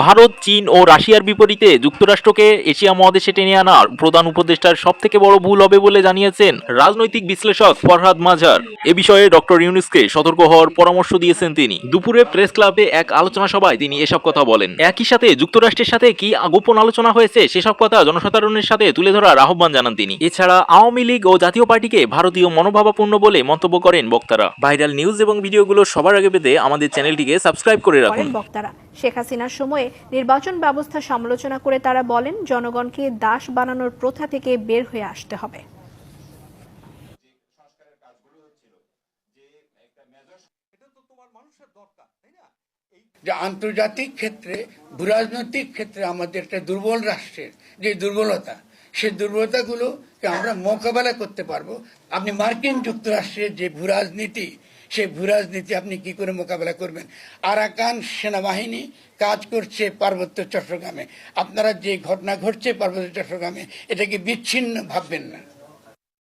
ভারত, চীন ও রাশিয়ার বিপরীতে যুক্তরাষ্ট্রকে এশিয়া মহাদেশে টেনে আনার প্রধান উপদেষ্টার সবথেকে বড় ভুল হবে বলে জানিয়েছেন রাজনৈতিক বিশ্লেষক ফরহাদ মাঝার। এ বিষয়ে ডক্টর ইউনূসকে সতর্ক হওয়ার পরামর্শ দিয়েছেন তিনি। দুপুরে প্রেস ক্লাবে এক আলোচনা সভায় তিনি এসব কথা বলেন। একই সাথে যুক্তরাষ্ট্রের সাথে কি গোপন আলোচনা হয়েছে সেসব কথা জনসাধারণের সাথে তুলে ধরার আহ্বান জানান তিনি। এছাড়া আওয়ামী লীগ ও জাতীয় পার্টিকে ভারতীয় মনোভাবাপন্ন বলে মন্তব্য করেন বক্তারা। ভাইরাল নিউজ এবং ভিডিওগুলো সবার আগে পেতে আমাদের চ্যানেলটিকে সাবস্ক্রাইব করে রাখুন। বক্তারা শেখ হাসিনার সময়ে নির্বাচন ব্যবস্থা সমালোচনা করে তারা বলেন, জনগণকে দাস বানানোর প্রথা থেকে বের হয়ে আসতে হবে। যে আন্তর্জাতিক ক্ষেত্রে, ভূরাজনৈতিক ক্ষেত্রে আমাদের একটা দুর্বল রাষ্ট্রের যে দুর্বলতা, সেই দুর্বলতাগুলোকে আমরা মোকাবেলা করতে পারবো। আপনি মার্কিন যুক্তরাষ্ট্রের যে ভূরাজনীতি, সেই ভূরাজনীতি আপনি কি করে মোকাবেলা করবেন? আরাকান সেনাবাহিনী কাজ করছে পার্বত্য চট্টগ্রামে, আপনারা যে ঘটনা ঘটছে পার্বত্য চট্টগ্রামে, এটাকে বিচ্ছিন্ন ভাববেন না।